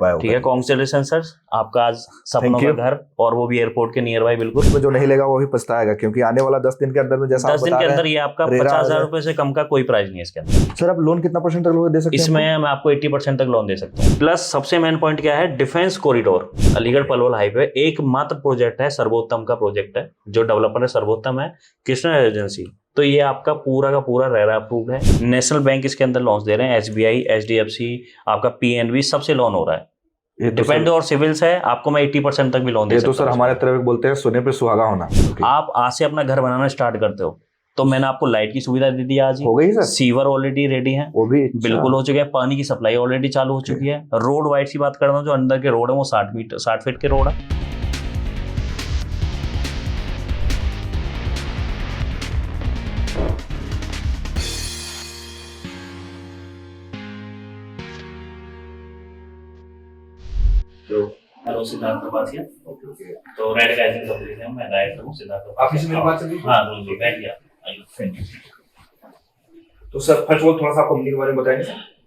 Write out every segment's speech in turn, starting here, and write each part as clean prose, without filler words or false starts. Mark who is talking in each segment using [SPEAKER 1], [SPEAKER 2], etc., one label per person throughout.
[SPEAKER 1] पाया।
[SPEAKER 2] ठीक है, कांग्रेचुलेशन सर, आपका आज सपनों का घर, और वो भी एयरपोर्ट के नियर बाई। बिल्कुल,
[SPEAKER 1] तो जो नहीं लेगा वो भी पछताएगा, क्योंकि आने वाला 10 दिन के अंदर में, जैसा
[SPEAKER 2] 10 दिन के अंदर ये आपका 50,000 रुपए से कम का कोई प्राइस नहीं है इसके अंदर।
[SPEAKER 1] सर आप लोन कितना परसेंट तक लोन दे सकते हैं?
[SPEAKER 2] इसमें मैं आपको 80% तक लोन दे सकता हूँ। प्लस सबसे मेन पॉइंट क्या है, defence corridor, Aligarh Palwal highway एकमात्र प्रोजेक्ट है, सर्वोत्तम का प्रोजेक्ट है, जो डेवलपर है सर्वोत्तम है, कृष्णा एजेंसी। तो ये आपका पूरा का पूरा रेरा अप्रूव्ड है। नेशनल बैंक इसके अंदर लोन दे रहे हैं, SBI, HDFC, आपका PNB, सबसे लोन हो रहा है। डिपेंड और सिविल्स है, आपको मैं 80% तक भी लोन दे सकता हूं।
[SPEAKER 1] तो सर हमारे तरफ बोलते हैं सोने पे सुहागा होना।
[SPEAKER 2] आप आज से अपना घर बनाना स्टार्ट करते हो, तो मैंने आपको लाइट की सुविधा दे दी आज ही।
[SPEAKER 1] हो गई सर?
[SPEAKER 2] सीवर ऑलरेडी रेडी है,
[SPEAKER 1] वो भी
[SPEAKER 2] बिल्कुल हो चुके हैं। पानी की सप्लाई ऑलरेडी चालू हो चुकी है। रोड वाइड की बात कर रहा हूँ, जो अंदर के रोड है वो 60 फीट के रोड है। हेलो, सिद्धार्थ प्रभासिया। तो रेड गाइजिंग कंपनी से मैं डायरेक्टर हूँ, सिद्धार्थ।
[SPEAKER 1] आप इसी मेरी बात चल रही है?
[SPEAKER 2] हाँ बिल्कुल, बैठिए। Thank you.
[SPEAKER 1] तो सर फर्स्ट ऑफ ऑल थोड़ा सा कंपनी के बारे में बताएंगे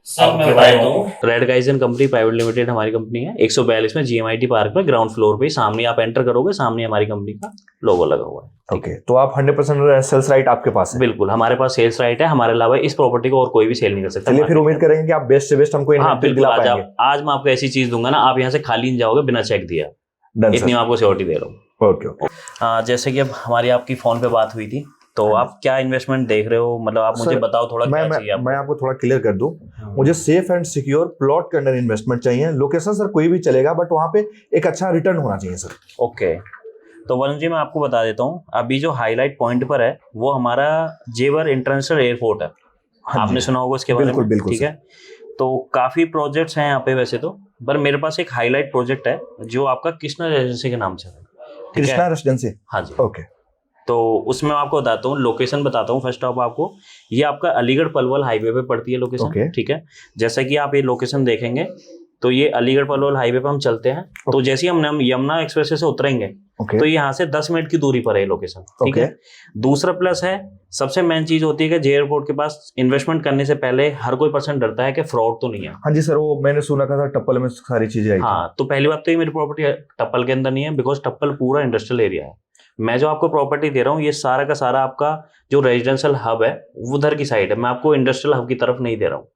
[SPEAKER 2] सर। मैं बता देता हूँ, रेड गाइजन कंपनी प्राइवेट लिमिटेड हमारी कंपनी है। 142 में GMIT पार्क में ग्राउंड फ्लोर पे, सामने आप एंटर करोगे, सामने हमारी कंपनी का लोगो लगा हुआ है।
[SPEAKER 1] ओके, तो आप 100% सेल्स राइट आपके पास है?
[SPEAKER 2] बिल्कुल, हमारे पास सेल्स राइट है। हमारे अलावा इस प्रॉपर्टी को और कोई भी सेल नहीं कर सकता।
[SPEAKER 1] चलिए फिर उम्मीद करेंगे कि आप बेस्ट से बेस्ट हमको
[SPEAKER 2] हाँ बिल्कुल, आज मैं आपको ऐसी चीज दूंगा ना, आप यहाँ से खाली नहीं जाओगे बिना चेक दिया। इतनी मैं आपको सिक्योरिटी दे रहा हूँ।
[SPEAKER 1] ओके।
[SPEAKER 2] जैसे कि अब हमारी आपकी फोन पे बात हुई थी, तो आप क्या इन्वेस्टमेंट देख रहे हो, मतलब आप मुझे बताओ थोड़ा। क्या चाहिए आपको?
[SPEAKER 1] मैं आपको थोड़ा क्लियर कर दूं। मुझे सेफ एंड सिक्योर प्लॉट के अंदर इन्वेस्टमेंट चाहिए। लोकेशन सर कोई भी चलेगा, बट वहां पे एक अच्छा रिटर्न होना चाहिए सर।
[SPEAKER 2] ओके, तो वरुण जी मैं आपको बता देता हूँ, अभी जो हाईलाइट पॉइंट पर है वो हमारा जेवर इंटरनेशनल एयरपोर्ट है। आपने सुना होगा इसके बारे में?
[SPEAKER 1] बिल्कुल,
[SPEAKER 2] ठीक है। तो काफी प्रोजेक्ट्स हैं यहाँ पे वैसे तो, पर मेरे पास एक हाईलाइट प्रोजेक्ट है जो आपका कृष्णा रेजिडेंसी के नाम से है।
[SPEAKER 1] कृष्णा रेजिडेंसी?
[SPEAKER 2] हाँ जी।
[SPEAKER 1] ओके।
[SPEAKER 2] तो उसमें आपको बताता हूँ, लोकेशन बताता हूँ फर्स्ट ऑफ आपको। ये आपका अलीगढ़ पलवल हाईवे पे पड़ती है लोकेशन। ठीक है, जैसा कि आप ये लोकेशन देखेंगे, तो ये अलीगढ़ पलवल हाईवे पे हम चलते हैं। तो जैसे ही हम यमुना एक्सप्रेस से उतरेंगे, तो यहाँ से 10 मिनट की दूरी पर है लोकेशन। ठीक है। दूसरा प्लस है, सबसे मेन चीज होती है कि जे एयरपोर्ट के पास इन्वेस्टमेंट करने से पहले हर कोई पर्सन डरता है कि फ्रॉड तो नहीं है।
[SPEAKER 1] हाँ जी सर, वो मैंने सुना था टप्पल में सारी चीजें आई।
[SPEAKER 2] हाँ, तो पहली बात तो ये मेरी प्रॉपर्टी टप्पल के अंदर नहीं है, बिकॉज टप्पल पूरा इंडस्ट्रियल एरिया है। मैं जो आपको प्रॉपर्टी दे रहा हूँ, ये सारा का सारा आपका जो रेजिडेंशियल हब है वो उधर की साइड है, मैं आपको इंडस्ट्रियल हब की तरफ नहीं दे रहा हूँ।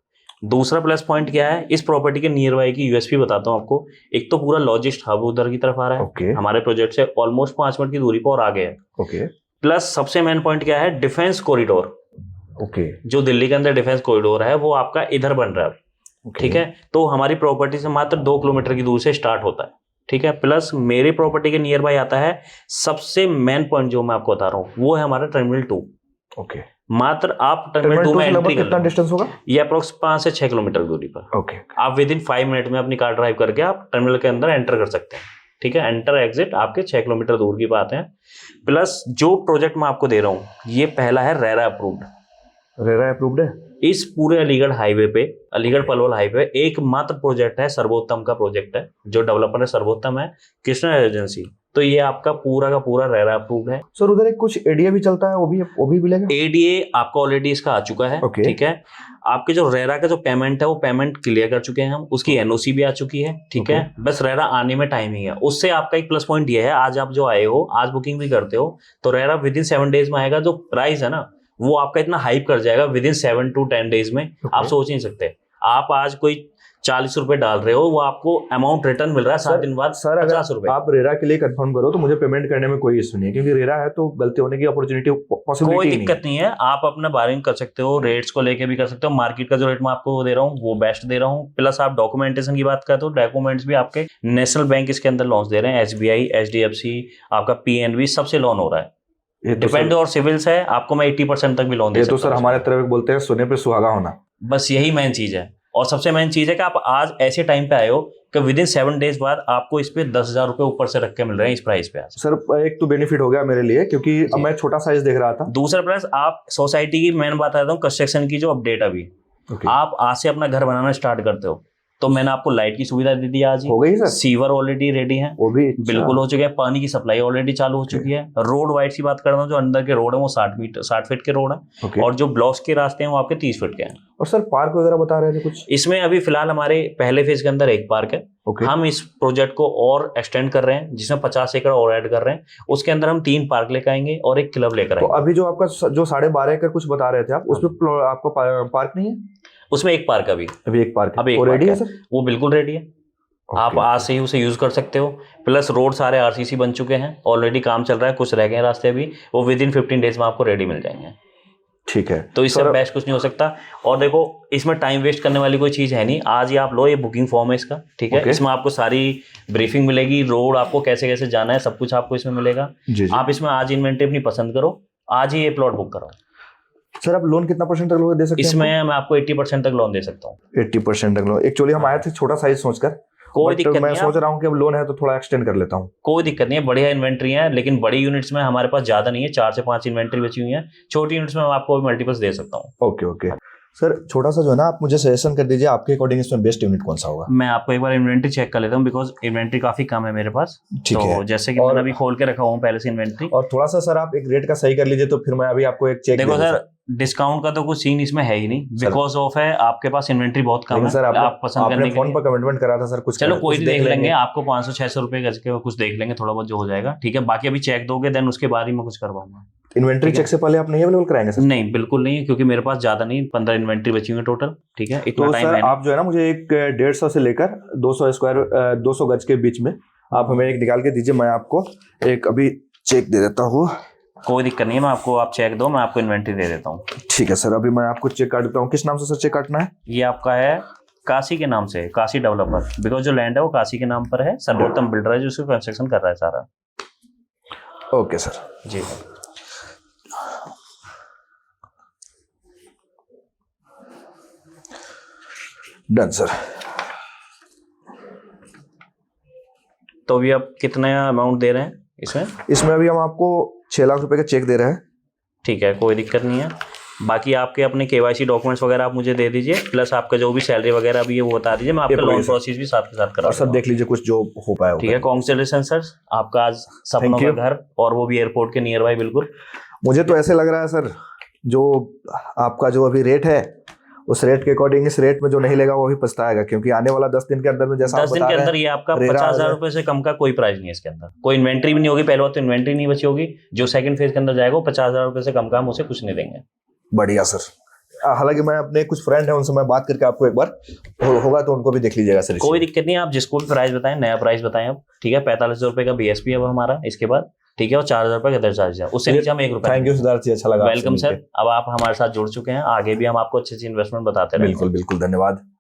[SPEAKER 2] दूसरा प्लस पॉइंट क्या है, इस प्रॉपर्टी के नियर बाई की USP बताता हूँ आपको। एक तो पूरा लॉजिस्ट हब उधर की तरफ आ रहा है। हमारे प्रोजेक्ट से ऑलमोस्ट 5 मिनट की दूरी पर और आगे है। प्लस सबसे मेन पॉइंट क्या है, डिफेंस कॉरिडोर। जो दिल्ली के अंदर डिफेंस कॉरिडोर है वो आपका इधर बन रहा है। ठीक है, तो हमारी प्रॉपर्टी से मात्र 2 किलोमीटर की दूरी से स्टार्ट होता है। ठीक है, प्लस मेरी प्रॉपर्टी के नियर बाई आता है सबसे मेन पॉइंट जो मैं आपको बता रहा हूँ, वो है हमारा टर्मिनल 2।
[SPEAKER 1] ओके,
[SPEAKER 2] मात्र आप टर्मिनल 2 में एंट्री
[SPEAKER 1] कितना डिस्टेंस होगा?
[SPEAKER 2] ये अप्रोक्स 5 से 6 किलोमीटर दूरी पर।
[SPEAKER 1] ओके,
[SPEAKER 2] आप विद इन 5 मिनट में अपनी कार ड्राइव करके आप टर्मिनल के अंदर एंटर कर सकते हैं। ठीक है, एंटर एग्जिट आपके 6 किलोमीटर दूर की बात है। प्लस जो प्रोजेक्ट मैं आपको दे रहा हूँ, ये पहला है रेरा अप्रूव्ड।
[SPEAKER 1] रेरा अप्रूव्ड है?
[SPEAKER 2] इस पूरे अलीगढ़ हाईवे पे, अलीगढ़ पलवल हाईवे एकमात्र प्रोजेक्ट है, सर्वोत्तम का प्रोजेक्ट है, जो डेवलपर है सर्वोत्तम है, कृष्णा एजेंसी। तो ये आपका पूरा का पूरा रेरा अप्रूव्ड है।
[SPEAKER 1] सर उधर एक कुछ एडीए भी चलता है, वो भी मिलेगा?
[SPEAKER 2] एडीए आपका ऑलरेडी इसका आ चुका है। ठीक है, आपके जो रेरा का जो पेमेंट है वो पेमेंट क्लियर कर चुके हैं हम, उसकी एनओसी भी आ चुकी है। ठीक है, बस रेरा आने में टाइम ही है। उससे आपका एक प्लस पॉइंट ये है, आज आप जो आए हो, आज बुकिंग भी करते हो, तो रेरा विद इन 7 डेज में आएगा। जो प्राइस है ना, वो आपका इतना हाइप कर जाएगा विद इन 7 to 10 डेज में। आप सोच नहीं सकते, आप आज कोई 40 रुपए डाल रहे हो, वो आपको अमाउंट रिटर्न मिल रहा है 7 दिन बाद।
[SPEAKER 1] सर 50 रुपए आप रेरा के लिए कंफर्म करो तो मुझे पेमेंट करने में कोई इश्यू नहीं है, क्योंकि रेरा है तो गलती होने की अपॉर्चुनिटी पॉसिबिलिटी
[SPEAKER 2] कोई दिक्कत नहीं है। आप अपना बार्गेनिंग कर सकते हो, रेट्स को लेके भी कर सकते हो। मार्केट का जो रेट मैं आपको दे रहा हूँ वो बेस्ट दे रहा हूँ। प्लस आप डॉक्यूमेंटेशन की बात करते हो, डॉक्यूमेंट्स भी आपके नेशनल बैंक इसके अंदर लोन दे रहे हैं, SBI, HDFC, आपका PNB, सबसे लोन हो रहा है। डिपेंड और सिविल्स है, आपको मैं 80% तक भी लोन दे सकता हूं।
[SPEAKER 1] तो सर हमारे तरफ बोलते हैं सोने पे सुहागा होना।
[SPEAKER 2] बस यही मेन चीज है, और सबसे मेन चीज है कि आप आज ऐसे टाइम पे आए हो कि विद इन 7 डेज बाद आपको इस पे 10,000 रुपए ऊपर से रख के मिल रहे हैं इस प्राइस पे। आज
[SPEAKER 1] सर एक तो बेनिफिट हो गया मेरे लिए, क्योंकि अब मैं छोटा साइज देख रहा था।
[SPEAKER 2] दूसरा प्लस आप सोसाइटी की, मैं बता देता हूँ कंस्ट्रक्शन की जो अपडेट अभी, आप आज से अपना घर बनाना स्टार्ट करते हो, तो मैंने आपको लाइट की सुविधा दे दी आज ही।
[SPEAKER 1] हो गई सर?
[SPEAKER 2] सीवर ऑलरेडी रेडी है,
[SPEAKER 1] वो भी अच्छा।
[SPEAKER 2] बिल्कुल हो चुके हैं। पानी की सप्लाई ऑलरेडी चालू हो चुकी है। रोड वाइड की बात कर रहा हूँ, जो अंदर के रोड है वो 60 फीट के रोड है,
[SPEAKER 1] ओके।
[SPEAKER 2] और जो ब्लॉक्स के रास्ते हैं वो आपके 30 फीट के हैं।
[SPEAKER 1] और सर पार्क वगैरह बता रहे थे कुछ?
[SPEAKER 2] इसमें अभी फिलहाल हमारे पहले फेज के अंदर एक पार्क है।
[SPEAKER 1] ओके।
[SPEAKER 2] हम इस प्रोजेक्ट को और एक्सटेंड कर रहे हैं, जिसमें 50 एकड़ और ऐड कर रहे हैं। उसके अंदर हम 3 पार्क लेकर आएंगे और एक क्लब लेकर
[SPEAKER 1] तो
[SPEAKER 2] आएंगे।
[SPEAKER 1] अभी जो आपका जो 12.5 एकड़ कुछ बता रहे थे आप, उसमें आपका पार्क नहीं है?
[SPEAKER 2] उसमें एक पार्क
[SPEAKER 1] अभी एक पार्क
[SPEAKER 2] अभी
[SPEAKER 1] है,
[SPEAKER 2] एक
[SPEAKER 1] वो
[SPEAKER 2] पार्क
[SPEAKER 1] रेडी है
[SPEAKER 2] है।
[SPEAKER 1] सर?
[SPEAKER 2] वो बिल्कुल रेडी है। आप
[SPEAKER 1] ओके,
[SPEAKER 2] आज से ही उसे यूज कर सकते हो। प्लस रोड सारे आरसीसी बन चुके हैं, ऑलरेडी काम चल रहा है, कुछ रह गए हैं रास्ते अभी, वो विद इन 15 डेज में आपको रेडी मिल जाएंगे।
[SPEAKER 1] ठीक है।
[SPEAKER 2] तो इससे
[SPEAKER 1] सर
[SPEAKER 2] बेस्ट कुछ नहीं हो सकता। और देखो, इसमें टाइम वेस्ट करने वाली कोई चीज़ है नहीं। आज ही आप लो, ये बुकिंग फॉर्म है इसका, ठीक है।
[SPEAKER 1] ओके।
[SPEAKER 2] इसमें आपको सारी ब्रीफिंग मिलेगी, रोड आपको कैसे कैसे जाना है, सब कुछ आपको इसमें मिलेगा।
[SPEAKER 1] जी जी।
[SPEAKER 2] आप इसमें आज इन्वेंटरी अपनी पसंद करो, आज ही ये प्लॉट बुक करो।
[SPEAKER 1] सर आप लोन कितना % तक लोग दे सकते हैं?
[SPEAKER 2] इसमें मैं आपको 80% तक लोन दे सकता हूँ।
[SPEAKER 1] 80% तक लोन। एक्चुअली हम आए थे छोटा साइज सोचकर,
[SPEAKER 2] कोई
[SPEAKER 1] बट
[SPEAKER 2] दिक्कत
[SPEAKER 1] मैं
[SPEAKER 2] नहीं
[SPEAKER 1] सोच
[SPEAKER 2] है।
[SPEAKER 1] रहा हूँ कि अब लोन है तो थोड़ा एक्सटेंड कर लेता हूँ।
[SPEAKER 2] कोई दिक्कत नहीं है, बढ़िया इन्वेंट्री है, लेकिन बड़ी यूनिट्स में हमारे पास ज्यादा नहीं है, 4 से 5 इन्वेंट्री बची हुई है। छोटी यूनिट्स में मैं आपको मल्टीपल्स दे सकता हूँ।
[SPEAKER 1] Okay okay. सर छोटा सा जो है ना, आप मुझे सजेशन कर दीजिए, आपके अकॉर्डिंग इसमें बेस्ट यूनिट कौन सा होगा?
[SPEAKER 2] मैं आपको एक बार इन्वेंट्री चेक कर लेता हूँ, बिकॉज इन्वेंट्री काफी कम है मेरे पास।
[SPEAKER 1] ठीक
[SPEAKER 2] तो
[SPEAKER 1] है।
[SPEAKER 2] जैसे कि
[SPEAKER 1] और-
[SPEAKER 2] मैंने अभी खोल के रखा हुआ हूँ पहले से इन्वेंट्री।
[SPEAKER 1] और थोड़ा सा सर आप एक रेट का सही कर लीजिए, तो फिर मैं अभी आपको एक चेक
[SPEAKER 2] देखो सर, डिस्काउंट का तो कुछ सीन इसमें है ही नहीं, बिकॉज ऑफ है आपके पास इन्वेंट्री बहुत कम है।
[SPEAKER 1] सर
[SPEAKER 2] आप पसंद करने
[SPEAKER 1] आपने
[SPEAKER 2] के
[SPEAKER 1] फोन
[SPEAKER 2] लिए
[SPEAKER 1] पर कमिटमेंट करा था सर, कुछ
[SPEAKER 2] चलो कोई
[SPEAKER 1] कुछ
[SPEAKER 2] नहीं, देख लेंगे। आपको 500-600 रुपए गज के कुछ देख लेंगे, थोड़ा बहुत जो हो जाएगा, ठीक है। बाकी अभी चेक दोगे, देन उसके बाद ही मैं कुछ करवाऊंगा।
[SPEAKER 1] इन्वेंट्री
[SPEAKER 2] ठीक है।
[SPEAKER 1] चेक से पहले आप नहीं अवेलेबल कराएंगे सर?
[SPEAKER 2] नहीं, बिल्कुल नहीं है, क्योंकि मेरे पास ज्यादा नहीं, 15 इन्वेंट्री बची हुई है टोटल, ठीक है। इतना
[SPEAKER 1] तो
[SPEAKER 2] टाइम
[SPEAKER 1] सर
[SPEAKER 2] है नहीं।
[SPEAKER 1] आप जो है ना, मुझे एक 150 से लेकर 200 गज के बीच में आप हमें एक निकाल के दीजिए। मैं आपको एक अभी चेक दे देता हूँ।
[SPEAKER 2] कोई दिक्कत नहीं है, मैं आपको, आप चेक दो, मैं आपको इन्वेंट्री दे देता हूँ।
[SPEAKER 1] ठीक है सर, अभी मैं आपको चेक काट देता हूँ। किस नाम से सर चेक काटना है?
[SPEAKER 2] ये आपका है काशी के नाम से, काशी डेवलपर, बिकॉज जो लैंड है वो काशी के नाम पर है। सर्वोत्तम बिल्डर है जो उसको कंस्ट्रक्शन कर रहा है सारा।
[SPEAKER 1] Okay sir
[SPEAKER 2] ji.
[SPEAKER 1] Done sir.
[SPEAKER 2] तो अभी आप कितना अमाउंट दे रहे हैं इसमें?
[SPEAKER 1] इसमें अभी हम आपको 6 लाख रुपए का चेक दे रहे हैं।
[SPEAKER 2] ठीक है, कोई दिक्कत नहीं है। बाकी आपके अपने KYC डॉक्यूमेंट्स वगैरह आप मुझे दे दीजिए, प्लस आपका जो भी सैलरी वगैरह भी है वो बता दीजिए। मैं आपका लोन प्रोसेस भी साथ के साथ करा
[SPEAKER 1] और सर देख लीजिए कुछ जो हो पाया।
[SPEAKER 2] ठीक है। कॉन्ग्रेचुलेशन सर, आपका आज सपनों
[SPEAKER 1] Thank
[SPEAKER 2] का घर, और वो भी एयरपोर्ट के नियर बाय। बिल्कुल,
[SPEAKER 1] मुझे तो ऐसे लग रहा है सर, जो आपका जो अभी रेट है, उस रेट के अकॉर्डिंग इस रेट में जो नहीं लेगा वो भी पछताएगा, क्योंकि आने वाला 10 दिन के अंदर में, जैसा
[SPEAKER 2] 10
[SPEAKER 1] आप
[SPEAKER 2] दिन
[SPEAKER 1] बता
[SPEAKER 2] के
[SPEAKER 1] रहे
[SPEAKER 2] अंदर
[SPEAKER 1] हैं,
[SPEAKER 2] ये आपका
[SPEAKER 1] रेरा
[SPEAKER 2] 50,000 रुपए से कम का कोई प्राइस नहीं है इसके अंदर। कोई इन्वेंट्री भी नहीं होगी, पहले बात तो इन्वेंट्री नहीं बची होगी। जो सेकंड फेज के अंदर जाएगा वो 50,000 रुपए से कम का हम उसे कुछ नहीं देंगे।
[SPEAKER 1] बढ़िया सर। हालांकि मैं अपने कुछ फ्रेंड है, उनसे मैं बात करके आपको एक बार होगा तो उनको भी देख लीजिएगा सर।
[SPEAKER 2] कोई दिक्कत नहीं है, आप जिसको भी प्राइस बताएं, नया प्राइस बताएं अब, ठीक है। 45,000 रुपए का BSP है अब हमारा इसके बाद, ठीक है। और 4,000 रुपए का अदर चार्ज है, उससे नीचे हम 1 रुपए।
[SPEAKER 1] थैंक यू सिद्धार्थ जी, अच्छा लगा।
[SPEAKER 2] Welcome sir. अब आप हमारे साथ जुड़ चुके हैं, आगे भी हम आपको अच्छी अच्छी इन्वेस्टमेंट बताते रहेंगे।
[SPEAKER 1] बिल्कुल बिल्कुल, धन्यवाद।